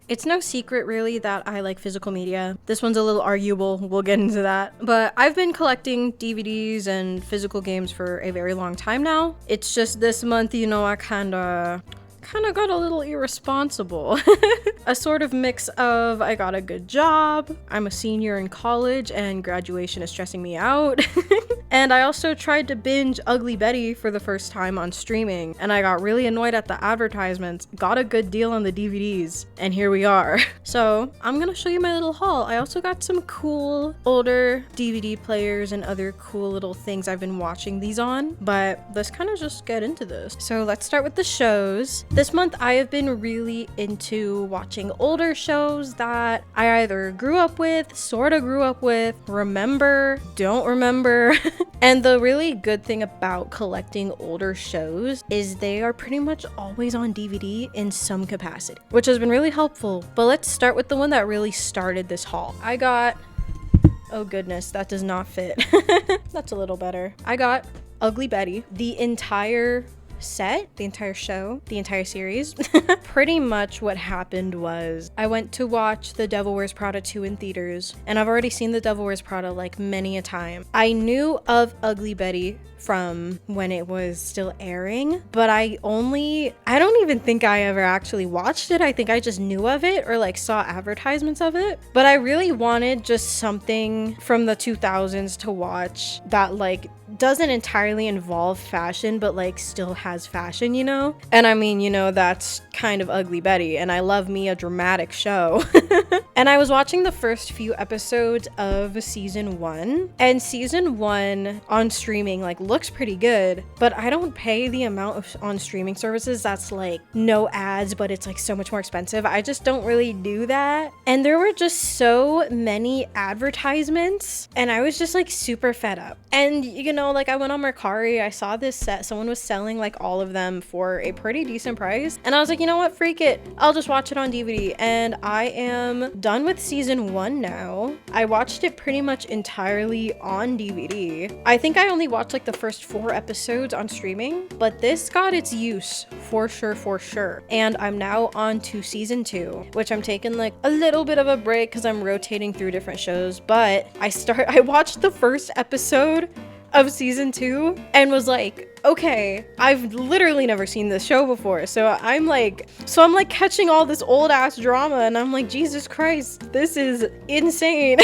It's no secret really that I like physical media. This one's a little arguable, we'll get into that. But I've been collecting DVDs and physical games for a very long time now. It's just this month, you know, I kinda got a little irresponsible. A sort of mix of I got a good job, I'm a senior in college, and graduation is stressing me out. And I also tried to binge Ugly Betty for the first time on streaming, and I got really annoyed at the advertisements, got a good deal on the DVDs, and here we are. So I'm gonna show you my little haul. I also got some cool older DVD players and other cool little things I've been watching these on, but let's kind of just get into this. So let's start with the shows. This month I have been really into watching older shows that I either grew up with, sorta grew up with, remember, don't remember. And the really good thing about collecting older shows is they are pretty much always on DVD in some capacity, which has been really helpful. But let's start with the one that really started this haul. I got, oh goodness, that does not fit. That's a little better. I got Ugly Betty, the entire set, the entire show, the entire series. Pretty much what happened was I went to watch The Devil Wears Prada 2 in theaters, and I've already seen The Devil Wears Prada like many a time. I knew of Ugly Betty from when it was still airing, but I don't even think I ever actually watched it. I think I just knew of it or like saw advertisements of it, but I really wanted just something from the 2000s to watch that like doesn't entirely involve fashion, but like still has fashion, you know? And I mean, you know, that's kind of Ugly Betty, and I love me a dramatic show. And I was watching the first few episodes of season 1, and season 1 on streaming like looks pretty good, but I don't pay the amount of on streaming services that's like no ads, but it's like so much more expensive. I just don't really do that. And there were just so many advertisements, and I was just like super fed up. And you know, like I went on Mercari, I saw this set, someone was selling like all of them for a pretty decent price, and I was like, you know what, freak it, I'll just watch it on DVD. And I am done with season 1 now. I watched it pretty much entirely on DVD. I think I only watched like the first 4 episodes on streaming, but this got its use for sure. And I'm now on to season 2, which I'm taking like a little bit of a break because I'm rotating through different shows. But I watched the first episode of season 2 and was like, okay, I've literally never seen this show before. So I'm like catching all this old ass drama, and I'm like, Jesus Christ, this is insane.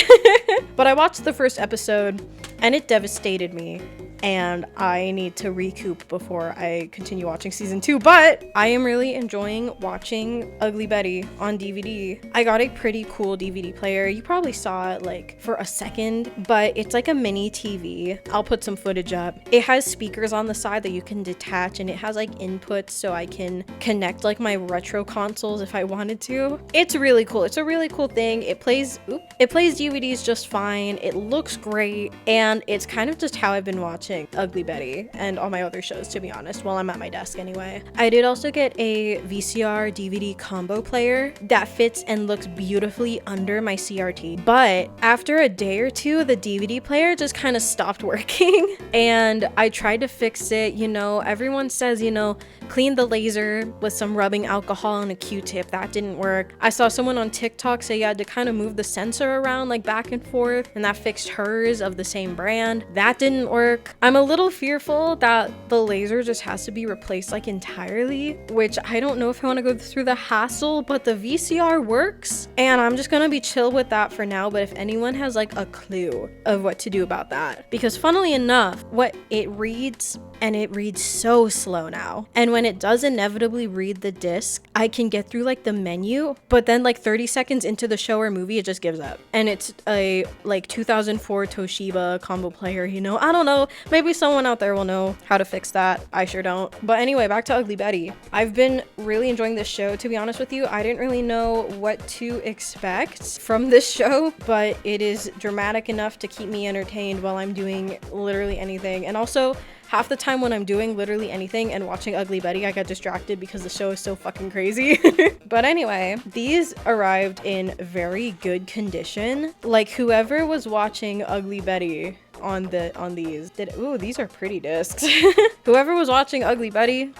But I watched the first episode and it devastated me, and I need to recoup before I continue watching season 2. But I am really enjoying watching Ugly Betty on DVD. I got a pretty cool DVD player. You probably saw it like for a second, but it's like a mini TV. I'll put some footage up. It has speakers on the side that you can detach, and it has like inputs so I can connect like my retro consoles if I wanted to. It's really cool. It's a really cool thing. It plays DVDs just fine. It looks great, and it's kind of just how I've been watching Ugly Betty and all my other shows, to be honest, while I'm at my desk anyway. I did also get a VCR DVD combo player that fits and looks beautifully under my CRT, but after a day or two, the DVD player just kind of stopped working. And I tried to fix it. You know, everyone says, you know, clean the laser with some rubbing alcohol and a Q-tip. That didn't work. I saw someone on TikTok say you had to kind of move the sensor around like back and forth, and that fixed hers of the same brand. That didn't work. I'm a little fearful that the laser just has to be replaced like entirely, which I don't know if I want to go through the hassle, but the VCR works, and I'm just gonna be chill with that for now. But if anyone has like a clue of what to do about that, because funnily enough, what it reads, and it reads so slow now, and when it does inevitably read the disc, I can get through like the menu, but then like 30 seconds into the show or movie, it just gives up. And it's a like 2004 Toshiba combo player, you know. I don't know, maybe someone out there will know how to fix that. I sure don't. But anyway, back to Ugly Betty. I've been really enjoying this show, to be honest with you. I didn't really know what to expect from this show, but it is dramatic enough to keep me entertained while I'm doing literally anything. And also, half the time when I'm doing literally anything and watching Ugly Betty, I get distracted because the show is so fucking crazy. But anyway, these arrived in very good condition. Like, whoever was watching Ugly Betty these are pretty discs. Whoever was watching Ugly Betty,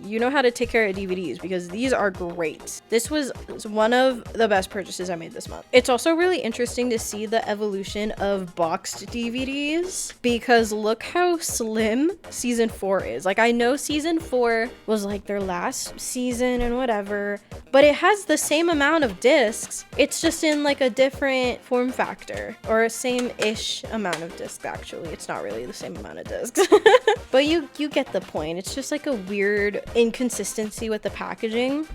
you know how to take care of DVDs because these are great. This was one of the best purchases I made this month. It's also really interesting to see the evolution of boxed DVDs because look how slim season 4 is. Like I know season 4 was like their last season and whatever, but it has the same amount of discs. It's just in like a different form factor, or same-ish amount of discs. Actually, it's not really the same amount of discs. But you get the point. It's just like a weird inconsistency with the packaging,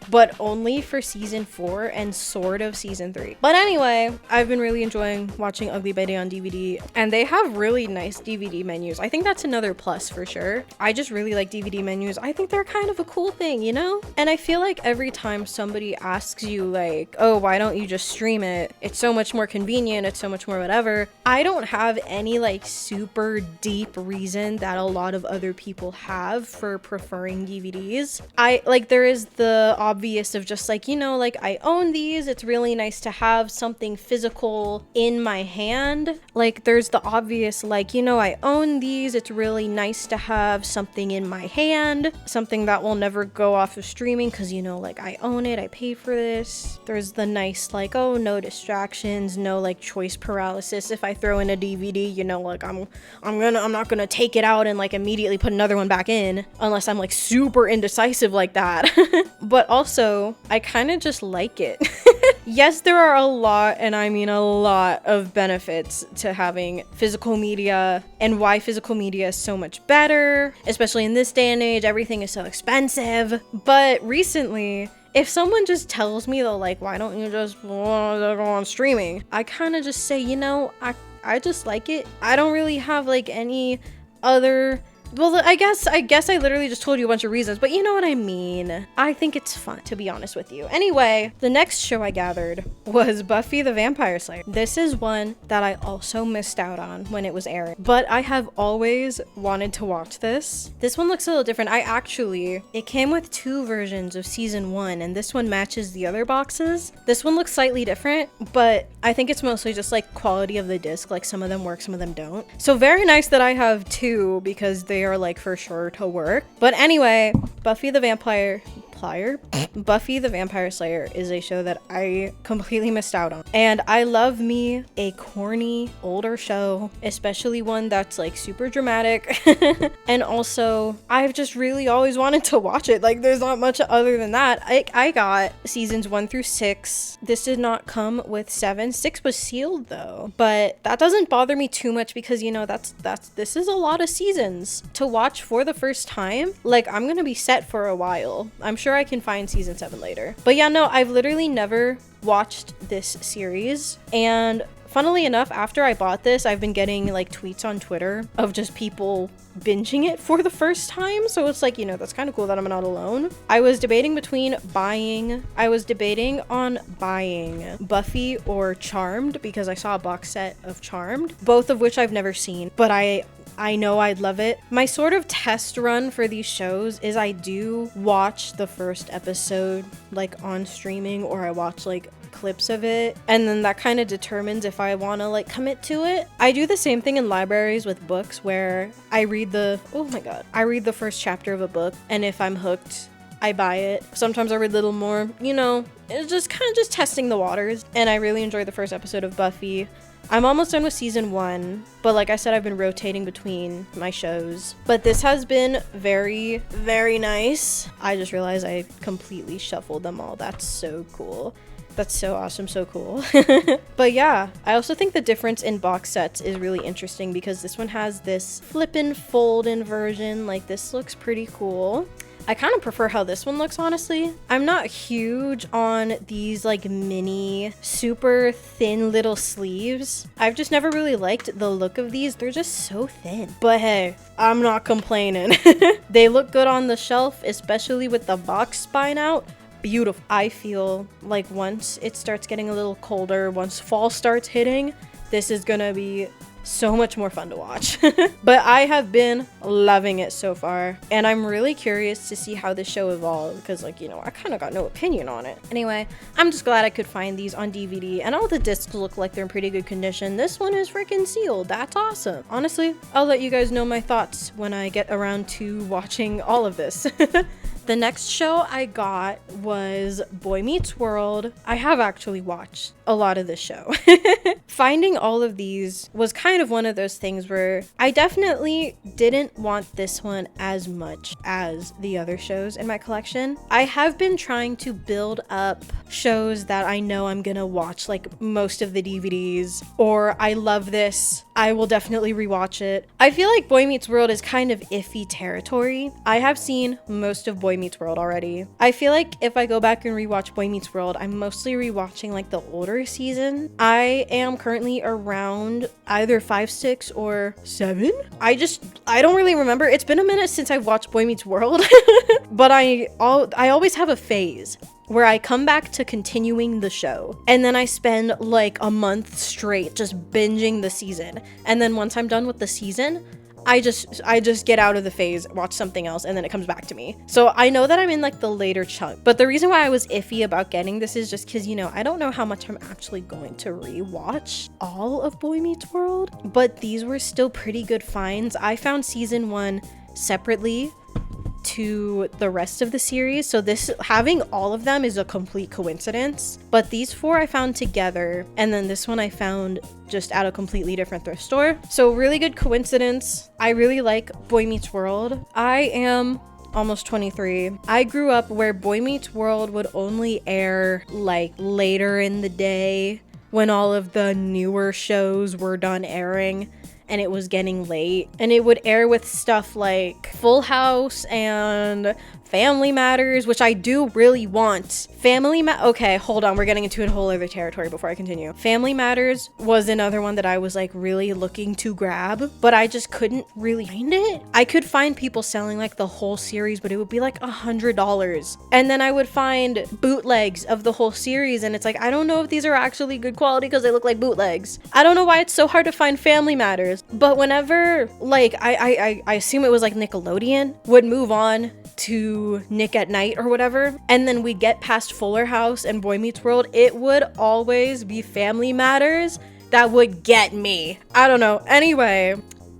but only for season 4 and sort of season 3. But anyway, I've been really enjoying watching Ugly Betty on DVD, and they have really nice DVD menus. I think that's another plus for sure. I just really like DVD menus. I think they're kind of a cool thing, you know? And I feel like every time somebody asks you like, oh, why don't you just stream it? It's so much more convenient. It's so much more whatever. I don't have any like super deep reason that a lot of other people have for preferring DVDs. There is the obvious of just like, you know, like I own these, it's really nice to have something physical in my hand. Like there's the obvious like, you know, I own these, it's really nice to have something in my hand, something that will never go off of streaming because, you know, like I own it, I paid for this. There's the nice like, oh, no distractions, no like choice paralysis. If I throw in a DVD, you know, like I'm not gonna take it out and like immediately put another one back in unless I'm like super indecisive like that. But also, I kind of just like it. Yes, there are a lot, and I mean a lot of benefits to having physical media and why physical media is so much better, especially in this day and age. Everything is so expensive. But recently, if someone just tells me though, like, why don't you just go on streaming? I kind of just say, you know, I just like it. I don't really have like any other... Well, I guess I literally just told you a bunch of reasons, but you know what I mean. I think it's fun, to be honest with you. Anyway, the next show I gathered was Buffy the Vampire Slayer. This is one that I also missed out on when it was airing, but I have always wanted to watch this. This one looks a little different. It came with 2 versions of season 1, and this one matches the other boxes. This one looks slightly different, but I think it's mostly just like quality of the disc. Like some of them work, some of them don't. So very nice that I have 2 because they are like for sure to work. But anyway, Buffy the Vampire Slayer is a show that I completely missed out on. And I love me a corny older show, especially one that's like super dramatic. And also, I've just really always wanted to watch it. Like there's not much other than that. I got seasons 1 through 6. This did not come with 7. 6 was sealed though. But that doesn't bother me too much because, you know, this is a lot of seasons to watch for the first time. Like I'm gonna be set for a while. I'm sure I can find season 7 later. But yeah, no, I've literally never watched this series. And funnily enough, after I bought this, I've been getting like tweets on Twitter of just people binging it for the first time. So it's like, you know, that's kind of cool that I'm not alone. I was debating on buying Buffy or Charmed because I saw a box set of Charmed, both of which I've never seen, but I know I'd love it. My sort of test run for these shows is I do watch the first episode like on streaming, or I watch like clips of it, and then that kind of determines if I want to like commit to it. I do the same thing in libraries with books where I read the first chapter of a book, and if I'm hooked, I buy it. Sometimes I read a little more, you know, it's just kind of just testing the waters. And I really enjoyed the first episode of Buffy. I'm almost done with season 1, but like I said, I've been rotating between my shows. But this has been very, very nice. I just realized I completely shuffled them all. That's so cool. That's so awesome, so cool. But yeah, I also think the difference in box sets is really interesting because this one has this flip-in fold-in version. Like this looks pretty cool. I kind of prefer how this one looks, honestly. I'm not huge on these like mini, super thin little sleeves. I've just never really liked the look of these. They're just so thin. But hey, I'm not complaining. They look good on the shelf, especially with the box spine out. Beautiful. I feel like once it starts getting a little colder, once fall starts hitting, this is gonna be so much more fun to watch. But I have been loving it so far, and I'm really curious to see how the show evolves, because like, you know, I kind of got no opinion on it. Anyway, I'm just glad I could find these on DVD, and all the discs look like they're in pretty good condition. This one is freaking sealed. That's awesome. Honestly, I'll let you guys know my thoughts when I get around to watching all of this. The next show I got was Boy Meets World. I have actually watched a lot of this show. Finding all of these was kind of one of those things where I definitely didn't want this one as much as the other shows in my collection. I have been trying to build up shows that I know I'm gonna watch like most of the DVDs, or I love this, I will definitely rewatch it. I feel like Boy Meets World is kind of iffy territory. I have seen most of Boy Meets World already. I feel like if I go back and rewatch Boy Meets World, I'm mostly rewatching like the older season. I am currently around either 5, 6, or 7. I don't really remember. It's been a minute since I've watched Boy Meets World, but I always have a phase where I come back to continuing the show, and then I spend like a month straight just binging the season. And then once I'm done with the season, I just get out of the phase, watch something else, and then it comes back to me. So I know that I'm in like the later chunk, but the reason why I was iffy about getting this is just because, you know, I don't know how much I'm actually going to rewatch all of Boy Meets World, but these were still pretty good finds. I found season 1 separately to the rest of the series, so this having all of them is a complete coincidence, but these 4 I found together, and then this one I found just at a completely different thrift store. So really good coincidence. I really like Boy Meets World. I am almost 23. I grew up where Boy Meets World would only air like later in the day when all of the newer shows were done airing and it was getting late, and it would air with stuff like Full House and Family Matters, which I do really want. Okay, hold on, we're getting into a whole other territory before I continue. Family Matters was another one that I was like really looking to grab, but I just couldn't really find it. I could find people selling like the whole series, but it would be like $100. And then I would find bootlegs of the whole series, and it's like, I don't know if these are actually good quality because they look like bootlegs. I don't know why it's so hard to find Family Matters, but whenever like I assume it was like Nickelodeon would move on to Nick at Night or whatever, and then we get past Fuller House and Boy Meets World, it would always be Family Matters that would get me. I don't know. Anyway,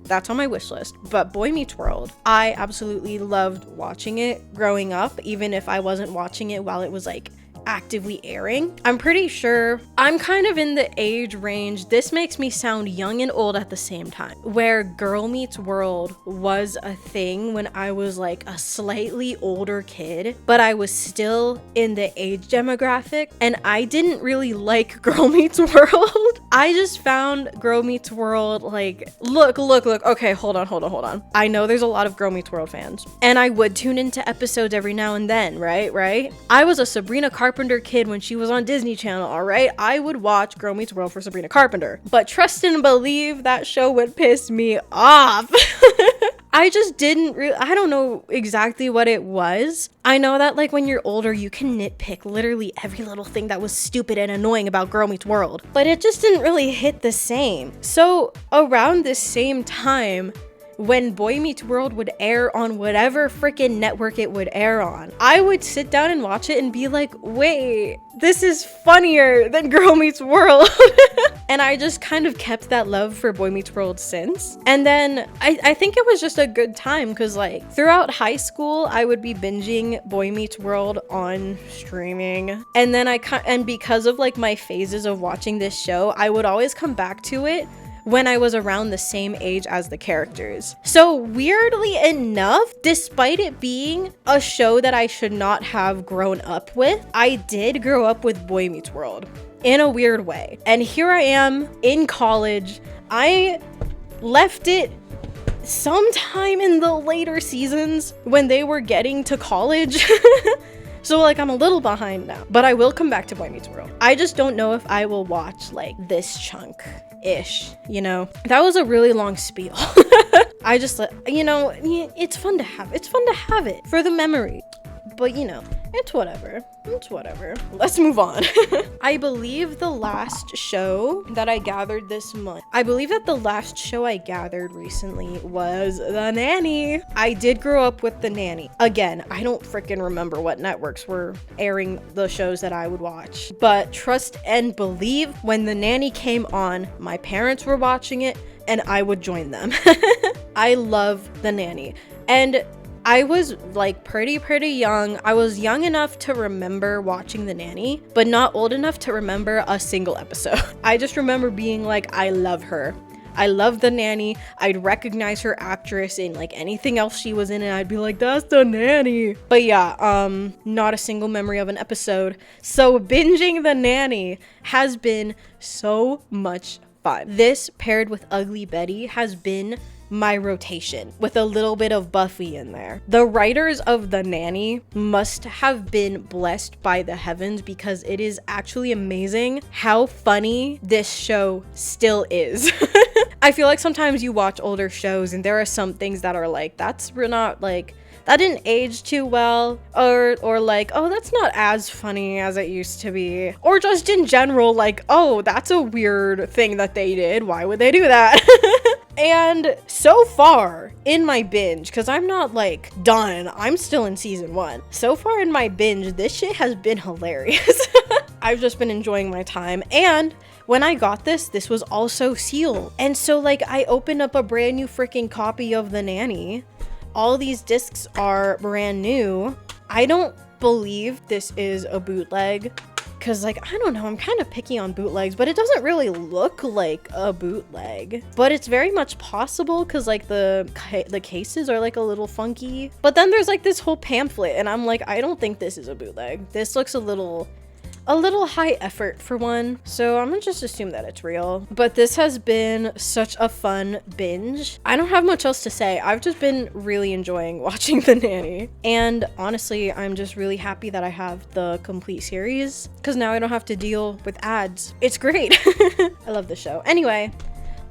that's on my wish list. But Boy Meets World, I absolutely loved watching it growing up, even if I wasn't watching it while it was like actively airing. I'm pretty sure I'm kind of in the age range, this makes me sound young and old at the same time, where Girl Meets World was a thing when I was like a slightly older kid, but I was still in the age demographic, and I didn't really like Girl Meets World. I just found Girl Meets World like, look, okay, hold on. I know there's a lot of Girl Meets World fans, and I would tune into episodes every now and then, right? I was a Sabrina Carpenter kid when she was on Disney Channel, all right? I would watch Girl Meets World for Sabrina Carpenter, but trust and believe that show would piss me off. I just didn't really, I don't know exactly what it was. I know that like when you're older, you can nitpick literally every little thing that was stupid and annoying about Girl Meets World, but it just didn't really hit the same. So around the same time, when Boy Meets World would air on whatever freaking network it would air on, I would sit down and watch it and be like, wait, this is funnier than Girl Meets World. And I just kind of kept that love for Boy Meets World since. And then I think it was just a good time because like throughout high school, I would be binging Boy Meets World on streaming. And then and because of like my phases of watching this show, I would always come back to it when I was around the same age as the characters. So weirdly enough, despite it being a show that I should not have grown up with, I did grow up with Boy Meets World in a weird way. And here I am in college. I left it sometime in the later seasons when they were getting to college. So like I'm a little behind now, but I will come back to Boy Meets World. I just don't know if I will watch like this chunk-ish, you know? That was a really long spiel. I just, you know, it's fun to have. It's fun to have it for the memory. But you know, It's whatever. It's whatever. Let's move on. I believe the last show that I gathered this month, recently was The Nanny. I did grow up with The Nanny. Again, I don't freaking remember what networks were airing the shows that I would watch. But trust and believe, when The Nanny came on, my parents were watching it and I would join them. I love The Nanny. And I was like pretty young. I was young enough to remember watching The Nanny, but not old enough to remember a single episode. I just remember being like, I love her. I love The Nanny. I'd recognize her actress in like anything else she was in, and I'd be like, that's The Nanny. But yeah, not a single memory of an episode. So binging The Nanny has been so much fun. This paired with Ugly Betty has been my rotation, with a little bit of Buffy in there. The writers of The Nanny must have been blessed by the heavens, because it is actually amazing how funny this show still is. I feel like sometimes you watch older shows and there are some things that are like, we're not like, that didn't age too well, or like, oh, that's not as funny as it used to be, or just in general, like, oh, that's a weird thing that they did, why would they do that? And so far in my binge, because I'm not like done, I'm still in season 1. So far in my binge, this shit has been hilarious. I've just been enjoying my time. And when I got this was also sealed. And so like I opened up a brand new freaking copy of The Nanny. All these discs are brand new. I don't believe this is a bootleg, because like, I don't know, I'm kind of picky on bootlegs, but it doesn't really look like a bootleg. But it's very much possible, because like the cases are like a little funky. But then there's like this whole pamphlet, and I'm like, I don't think this is a bootleg. This looks a little high effort for one, so I'm gonna just assume that it's real. But this has been such a fun binge. I don't have much else to say. I've just been really enjoying watching The Nanny, and honestly, I'm just really happy that I have the complete series, because now I don't have to deal with ads. It's great. I love the show. Anyway,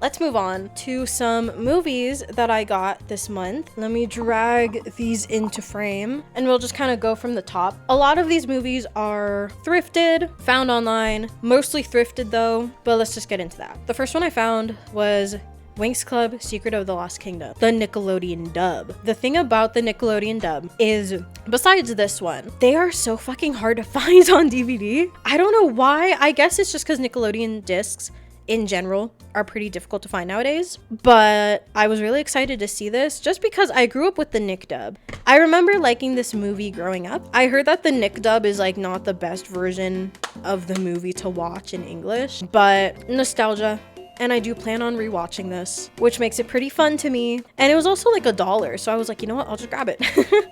let's move on to some movies that I got this month. Let me drag these into frame and we'll just kind of go from the top. A lot of these movies are thrifted, found online, mostly thrifted though, but let's just get into that. The first one I found was Winx Club Secret of the Lost Kingdom, the Nickelodeon dub. The thing about the Nickelodeon dub is, besides this one, they are so fucking hard to find on DVD. I don't know why. I guess it's just because Nickelodeon discs in general are pretty difficult to find nowadays, but I was really excited to see this just because I grew up with the Nick dub. I remember liking this movie growing up. I heard that the Nick dub is like not the best version of the movie to watch in English, but nostalgia. And I do plan on rewatching this, which makes it pretty fun to me. And it was also like $1, so I was like, you know what, I'll just grab it.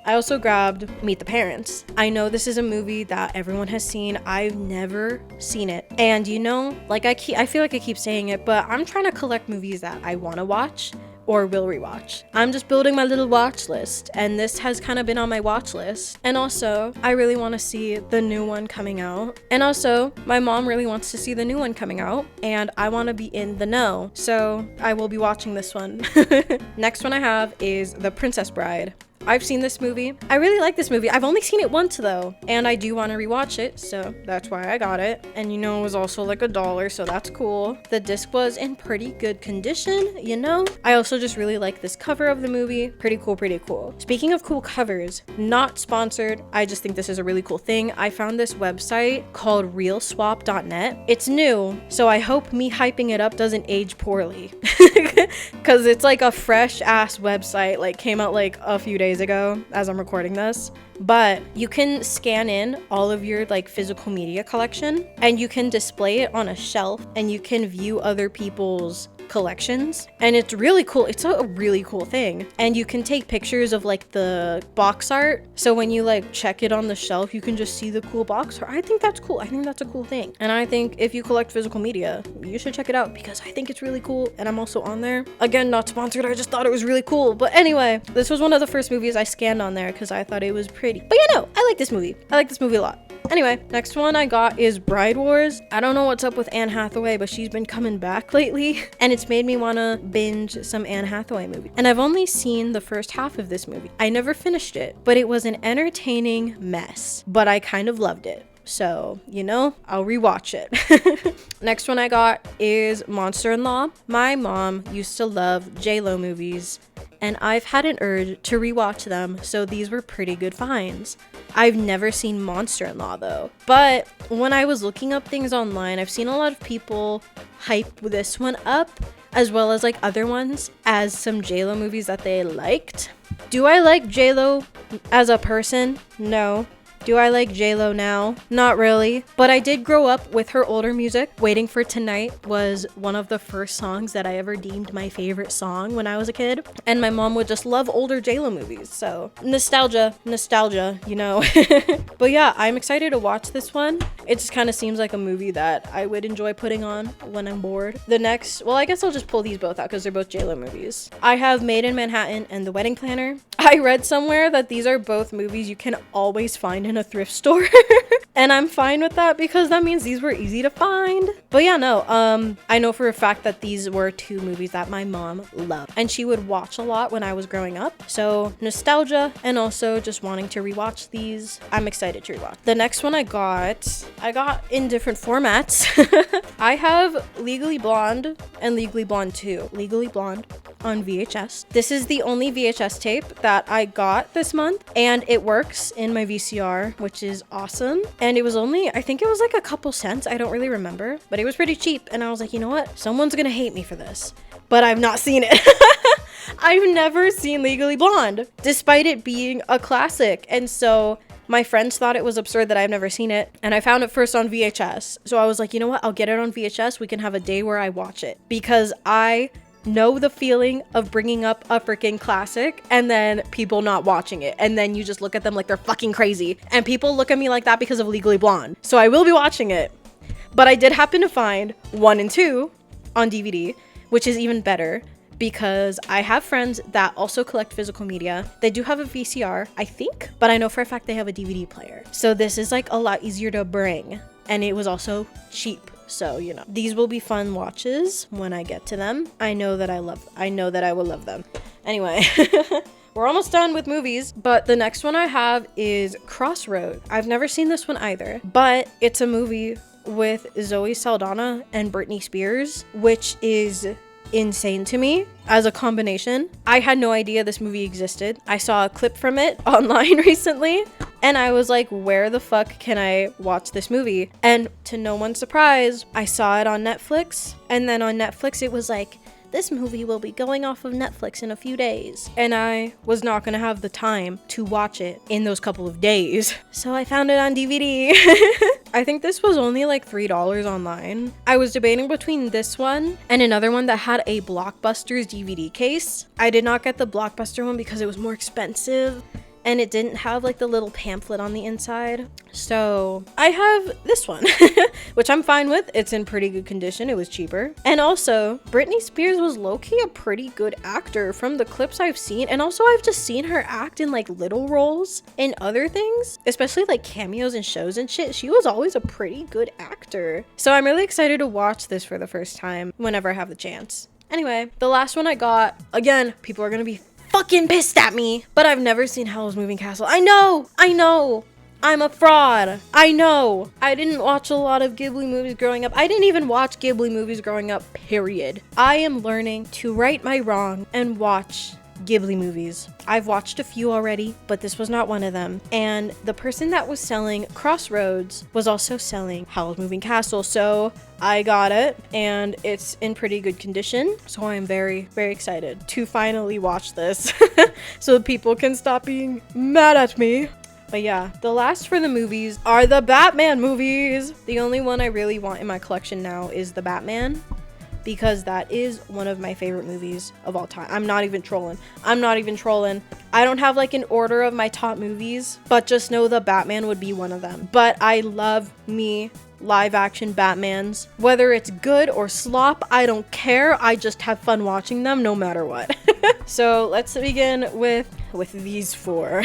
I also grabbed Meet the Parents. I know this is a movie that everyone has seen. I've never seen it. And you know, like I feel like I keep saying it, but I'm trying to collect movies that I want to watch or will rewatch. I'm just building my little watch list, and this has kind of been on my watch list. And also, I really want to see the new one coming out. And also, my mom really wants to see the new one coming out, and I want to be in the know. So I will be watching this one. Next one I have is The Princess Bride. I've seen this movie. I really like this movie. I've only seen it once though, and I do want to rewatch it, so that's why I got it. And you know, it was also like $1, so that's cool. The disc was in pretty good condition, you know? I also just really like this cover of the movie. Pretty cool, pretty cool. Speaking of cool covers, not sponsored, I just think this is a really cool thing. I found this website called realswap.net. It's new, so I hope me hyping it up doesn't age poorly. Because it's like a fresh ass website, like came out like a few days ago as I'm recording this. But you can scan in all of your like physical media collection, and you can display it on a shelf, and you can view other people's collections, and it's really cool. It's a really cool thing, and you can take pictures of like the box art, so when you like check it on the shelf, you can just see the cool box art. I think that's cool. I think that's a cool thing, and I think if you collect physical media, you should check it out, because I think it's really cool, and I'm also on there. Again, not sponsored, I just thought it was really cool. But anyway, this was one of the first movies I scanned on there because I thought it was pretty. But yeah, no, I like this movie. I like this movie a lot. Anyway, next one I got is Bride Wars. I don't know what's up with Anne Hathaway, but she's been coming back lately, and it's made me want to binge some Anne Hathaway movie. And I've only seen the first half of this movie. I never finished it, but it was an entertaining mess, but I kind of loved it. So, you know, I'll rewatch it. Next one I got is Monster-in-Law. My mom used to love J-Lo movies, and I've had an urge to rewatch them, so these were pretty good finds. I've never seen Monster-in-Law though, but when I was looking up things online, I've seen a lot of people hype this one up, as well as like other ones, as some J-Lo movies that they liked. Do I like J-Lo as a person? No. Do I like J-Lo now? Not really, but I did grow up with her older music. Waiting for Tonight was one of the first songs that I ever deemed my favorite song when I was a kid, and my mom would just love older J-Lo movies, so nostalgia, you know. But yeah, I'm excited to watch this one. It just kind of seems like a movie that I would enjoy putting on when I'm bored. The next, well, I guess I'll just pull these both out because they're both J-Lo movies. I have Made in Manhattan and The Wedding Planner. I read somewhere that these are both movies you can always find in a thrift store. And I'm fine with that because that means these were easy to find. But yeah, no, I know for a fact that these were two movies that my mom loved and she would watch a lot when I was growing up. So nostalgia and also just wanting to rewatch these. I'm excited to rewatch. The next one I got in different formats. I have Legally Blonde and Legally Blonde 2. Legally Blonde on VHS. This is the only VHS tape that I got this month, and it works in my VCR, which is awesome. And it was only, I think it was like a couple cents. I don't really remember, but it was pretty cheap. And I was like, you know what? Someone's gonna hate me for this, but I've not seen it. I've never seen Legally Blonde, despite it being a classic. And so my friends thought it was absurd that I've never seen it, and I found it first on VHS. So I was like, you know what? I'll get it on VHS. We can have a day where I watch it, because I know the feeling of bringing up a freaking classic and then people not watching it, and then you just look at them like they're fucking crazy, and people look at me like that because of Legally Blonde. So I will be watching it, but I did happen to find 1 and 2 on DVD, which is even better because I have friends that also collect physical media. They do have a VCR, I think, but I know for a fact they have a DVD player. So this is like a lot easier to bring, and it was also cheap. So, you know, these will be fun watches when I get to them. I know that I will love them. Anyway, we're almost done with movies, but the next one I have is Crossroad. I've never seen this one either, but it's a movie with Zoe Saldana and Britney Spears, which is insane to me as a combination. I had no idea this movie existed. I saw a clip from it online recently, and I was like, where the fuck can I watch this movie? And to no one's surprise, I saw it on Netflix, and then on Netflix it was like, this movie will be going off of Netflix in a few days. And I was not gonna have the time to watch it in those couple of days. So I found it on DVD. I think this was only like $3 online. I was debating between this one and another one that had a Blockbuster's DVD case. I did not get the Blockbuster one because it was more expensive, and it didn't have like the little pamphlet on the inside. So I have this one, which I'm fine with. It's in pretty good condition. It was cheaper. And also, Britney Spears was low-key a pretty good actor from the clips I've seen. And also, I've just seen her act in like little roles in other things, especially like cameos and shows and shit. She was always a pretty good actor. So I'm really excited to watch this for the first time whenever I have the chance. Anyway, the last one I got, again, people are gonna be fucking pissed at me, but I've never seen Howl's Moving Castle. I know, I'm a fraud. I know. I didn't watch a lot of Ghibli movies growing up. I didn't even watch Ghibli movies growing up, period. I am learning to right my wrong and watch Ghibli movies. I've watched a few already, but this was not one of them. And the person that was selling Crossroads was also selling Howl's Moving Castle, so I got it, and it's in pretty good condition. So I'm very, very excited to finally watch this so people can stop being mad at me. But yeah, the last for the movies are the Batman movies. The only one I really want in my collection now is the Batman, because that is one of my favorite movies of all time. I'm not even trolling. I don't have like an order of my top movies, but just know the Batman would be one of them. But I love me live action Batmans. Whether it's good or slop, I don't care. I just have fun watching them no matter what. So let's begin with these four.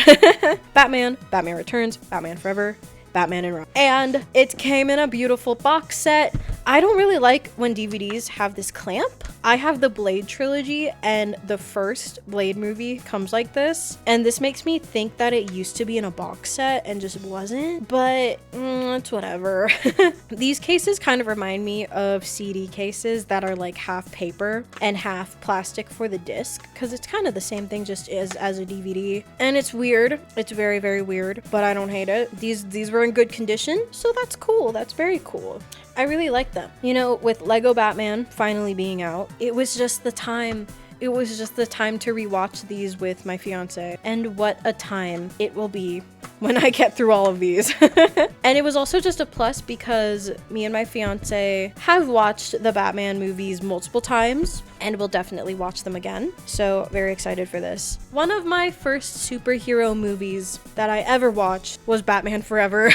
Batman, Batman Returns, Batman Forever, Batman and Robin. And it came in a beautiful box set. I don't really like when DVDs have this clamp. I have the Blade trilogy, and the first Blade movie comes like this. And this makes me think that it used to be in a box set and just wasn't, but it's whatever. These cases kind of remind me of CD cases that are like half paper and half plastic for the disc, because it's kind of the same thing just as a DVD. And it's weird. It's very, very weird, but I don't hate it. These were in good condition, so that's cool. That's very cool. I really like them. You know, with Lego Batman finally being out, it was just the time to rewatch these with my fiance. And what a time it will be when I get through all of these. And it was also just a plus because me and my fiance have watched the Batman movies multiple times and will definitely watch them again. So very excited for this. One of my first superhero movies that I ever watched was Batman Forever.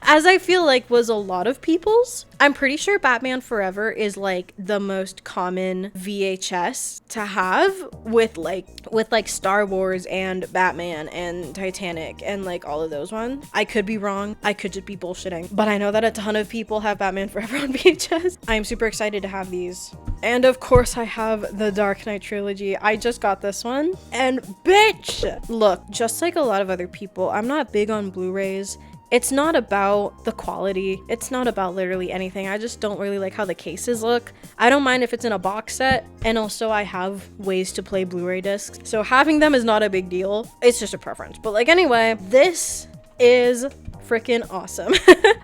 As I feel like was a lot of people's. I'm pretty sure Batman Forever is like the most common VHS to have with like Star Wars and Batman and Titanic and like all of those ones. I could be wrong. I could just be bullshitting. But I know that a ton of people have Batman Forever on VHS. I am super excited to have these. And of course I have the Dark Knight trilogy. I just got this one. And bitch! Look, just like a lot of other people, I'm not big on Blu-rays. It's not about the quality. It's not about literally anything. I just don't really like how the cases look. I don't mind if it's in a box set. And also I have ways to play Blu-ray discs. So having them is not a big deal. It's just a preference. But like anyway, this is freaking awesome.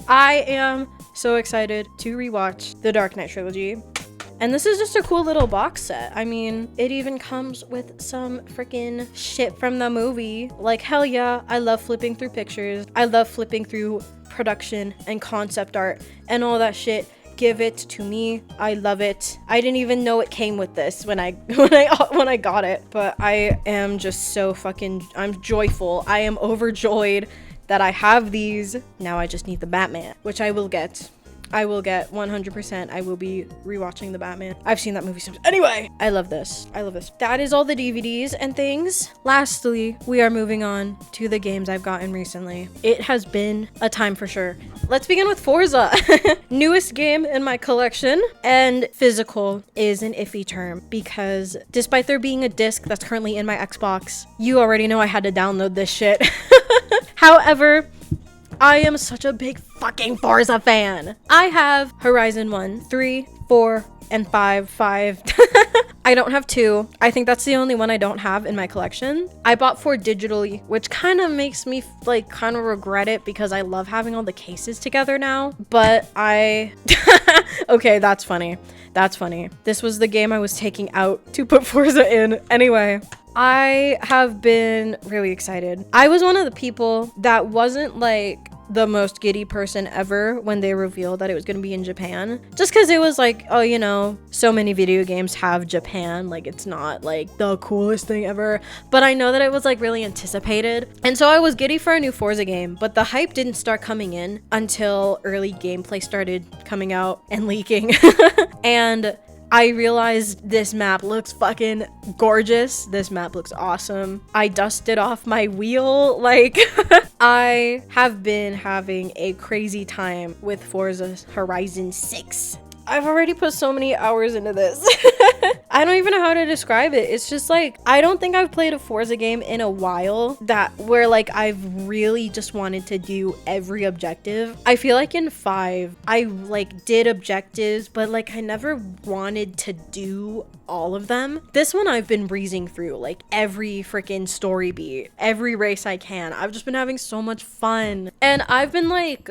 I am so excited to rewatch the Dark Knight trilogy. And this is just a cool little box set. I mean, it even comes with some freaking shit from the movie. Like, hell yeah, I love flipping through pictures. I love flipping through production and concept art and all that shit. Give it to me. I love it. I didn't even know it came with this when I got it. But I am just so I'm joyful. I am overjoyed that I have these. Now I just need the Batman, which I will get. I will get 100%. I will be rewatching the Batman. I've seen that movie so much. Anyway, I love this. I love this. That is all the DVDs and things. Lastly, we are moving on to the games I've gotten recently. It has been a time for sure. Let's begin with Forza. Newest game in my collection, and physical is an iffy term because despite there being a disc that's currently in my Xbox, you already know I had to download this shit. However, I am such a big fucking Forza fan. I have Horizon 1, 3, 4, and 5. I don't have 2. I think that's the only one I don't have in my collection. I bought 4 digitally, which kind of makes me like kind of regret it because I love having all the cases together now. But okay, that's funny. That's funny. This was the game I was taking out to put Forza in. Anyway, I have been really excited. I was one of the people that wasn't like the most giddy person ever when they revealed that it was going to be in Japan, just because it was like, oh, you know, so many video games have Japan, like it's not like the coolest thing ever, but I know that it was like really anticipated, and so I was giddy for a new Forza game. But the hype didn't start coming in until early gameplay started coming out and leaking. And I realized this map looks fucking gorgeous. This map looks awesome. I dusted off my wheel. Like, I have been having a crazy time with Forza Horizon 6. I've already put so many hours into this. I don't even know how to describe it. It's just like, I don't think I've played a Forza game in a while where like I've really just wanted to do every objective. I feel like in 5, I like did objectives, but like I never wanted to do all of them. This one I've been breezing through like every freaking story beat, every race I can. I've just been having so much fun. And I've been like,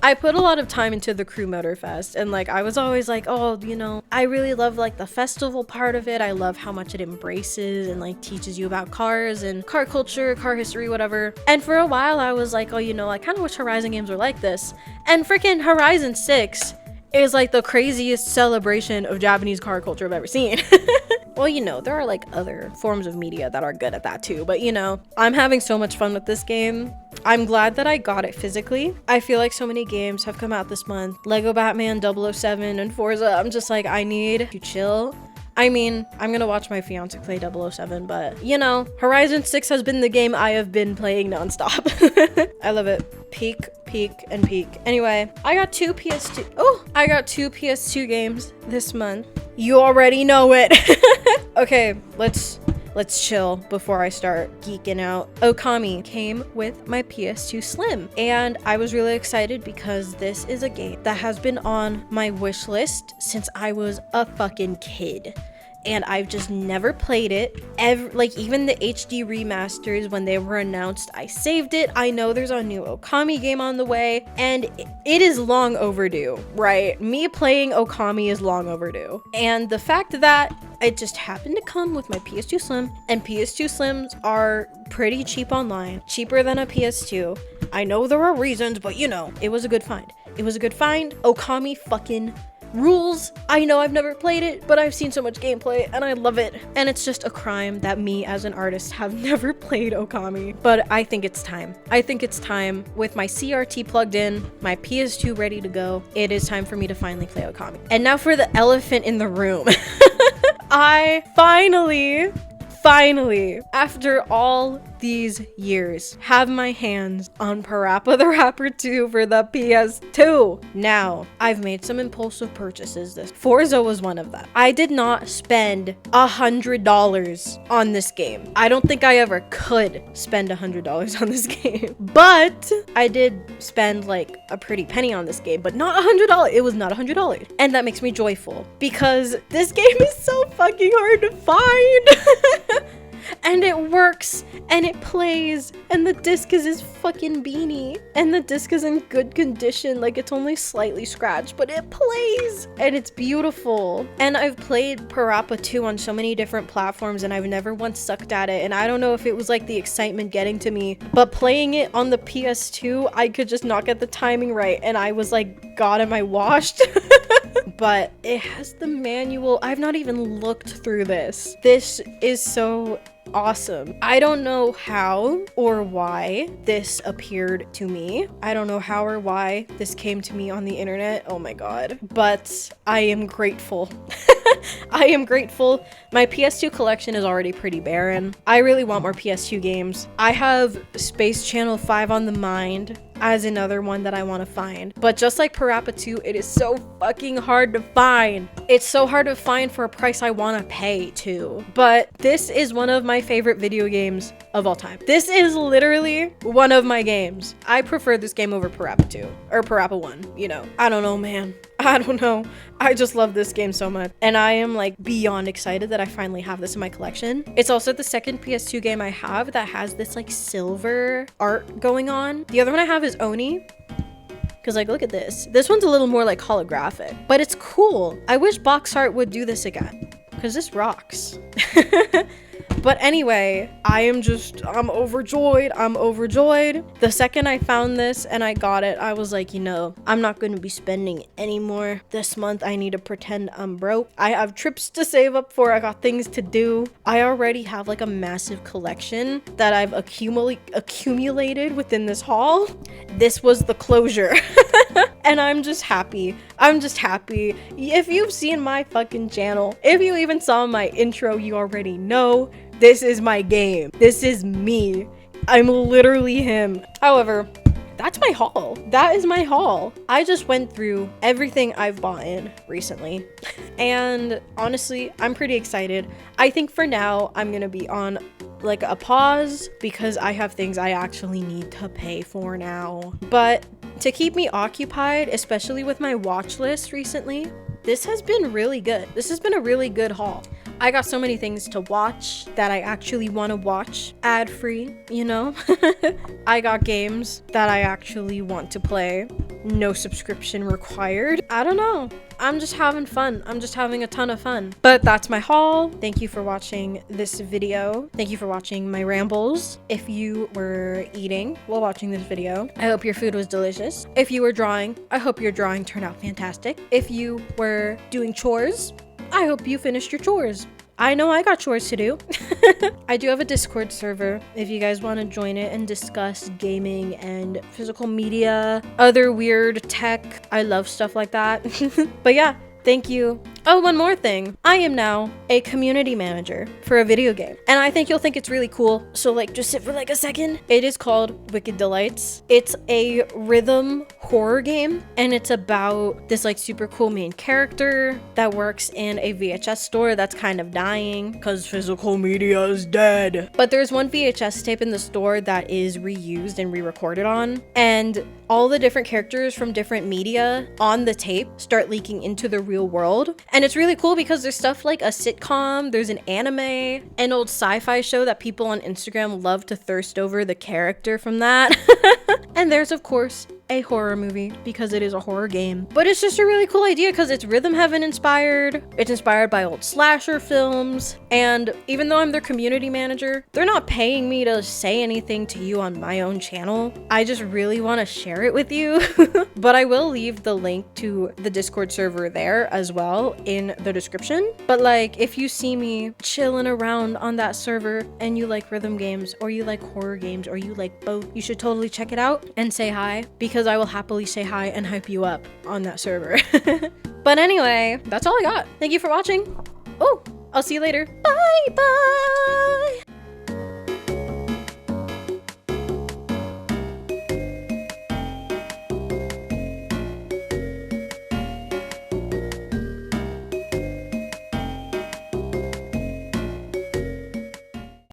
I put a lot of time into the Crew Motorfest, and like I was always like, oh, you know, I really love like the festival part of it. I love how much it embraces and like teaches you about cars and car culture, car history, whatever. And for a while I was like, oh, you know, I kind of wish Horizon games were like this. And freaking Horizon 6 is like the craziest celebration of Japanese car culture I've ever seen. Well, you know, there are like other forms of media that are good at that too, but you know, I'm having so much fun with this game. I'm glad that I got it physically. I feel like so many games have come out this month. Lego Batman 007 and Forza. I'm just like, I need to chill. I mean, I'm gonna watch my fiance play 007, but you know, Horizon 6 has been the game I have been playing nonstop. I love it. Peak peek and peek. Anyway, I got two PS2 games this month. You already know it. Okay, let's chill before I start geeking out. Okami came with my PS2 Slim, and I was really excited because this is a game that has been on my wish list since I was a fucking kid. And I've just never played it. Like, even the HD remasters, when they were announced, I saved it. I know there's a new Okami game on the way, and it is long overdue, right? Me playing Okami is long overdue. And the fact that it just happened to come with my PS2 Slim, and PS2 Slims are pretty cheap online, cheaper than a PS2. I know there are reasons, but you know, it was a good find. It was a good find. Okami fucking rules. I know I've never played it, but I've seen so much gameplay and I love it. And it's just a crime that me as an artist have never played Okami. But I think it's time. I think it's time. With my CRT plugged in, my PS2 ready to go, it is time for me to finally play Okami. And now for the elephant in the room. I finally, after all these years, have my hands on Parappa the Rapper 2 for the PS2. Now, I've made some impulsive purchases. Forza was one of them. I did not spend $100 on this game. I don't think I ever could spend $100 on this game, but I did spend like a pretty penny on this game, but not $100. It was not $100. And that makes me joyful because this game is so fucking hard to find. And it works, and it plays, and the disc is his fucking beanie, and the disc is in good condition, like it's only slightly scratched, but it plays, and it's beautiful. And I've played Parappa 2 on so many different platforms, and I've never once sucked at it, and I don't know if it was like the excitement getting to me, but playing it on the PS2, I could just not get the timing right, and I was like, God, am I washed? But it has the manual. I've not even looked through this. This is so awesome. I don't know how or why this appeared to me. I don't know how or why this came to me on the internet. Oh my god. But I am grateful. I am grateful. My PS2 collection is already pretty barren. I really want more PS2 games. I have Space Channel 5 on the mind as another one that I want to find. But just like Parappa 2, it is so fucking hard to find. It's so hard to find for a price I want to pay too. But this is one of my favorite video games of all time. This is literally one of my games. I prefer this game over Parappa 2 or Parappa 1, you know. I don't know, man. I don't know. I just love this game so much. And I am like beyond excited that I finally have this in my collection. It's also the second PS2 game I have that has this like silver art going on. The other one I have is Oni. Because like, look at this. This one's a little more like holographic, but it's cool. I wish box art would do this again because this rocks. But anyway, I'm overjoyed. I'm overjoyed. The second I found this and I got it, I was like, you know, I'm not going to be spending any more this month. I need to pretend I'm broke. I have trips to save up for. I got things to do. I already have like a massive collection that I've accumulated within this haul. This was the closure. And I'm just happy. I'm just happy. If you've seen my fucking channel, if you even saw my intro, you already know this is my game. This is me. I'm literally him. However, that's my haul. That is my haul. I just went through everything I've bought in recently. And honestly, I'm pretty excited. I think for now, I'm gonna be on like a pause because I have things I actually need to pay for now. But to keep me occupied, especially with my watch list recently, this has been really good. This has been a really good haul. I got so many things to watch that I actually want to watch ad-free, you know? I got games that I actually want to play. No subscription required. I don't know. I'm just having fun. I'm just having a ton of fun. But that's my haul. Thank you for watching this video. Thank you for watching my rambles. If you were eating while watching this video, I hope your food was delicious. If you were drawing, I hope your drawing turned out fantastic. If you were doing chores, I hope you finished your chores. I know I got chores to do. I do have a Discord server if you guys want to join it and discuss gaming and physical media, other weird tech. I love stuff like that. But yeah, Thank you. Oh, one more thing. I am now a community manager for a video game. And I think you'll think it's really cool. So like just sit for like a second. It is called Wicked Delights. It's a rhythm horror game. And it's about this like super cool main character that works in a VHS store that's kind of dying because physical media is dead. But there's one VHS tape in the store that is reused and re-recorded on. And all the different characters from different media on the tape start leaking into the real world. And it's really cool because there's stuff like a sitcom, there's an anime, an old sci-fi show that people on Instagram love to thirst over the character from that. And there's, of course, a horror movie because it is a horror game. But it's just a really cool idea because it's Rhythm Heaven inspired. It's inspired by old slasher films. And even though I'm their community manager, they're not paying me to say anything to you on my own channel. I just really want to share it with you. But I will leave the link to the Discord server there as well in the description. But like, if you see me chilling around on that server and you like rhythm games or you like horror games or you like both, you should totally check it out and say hi because I will happily say hi and hype you up on that server. But anyway, that's all I got. Thank you for watching. Oh, I'll see you later. Bye bye.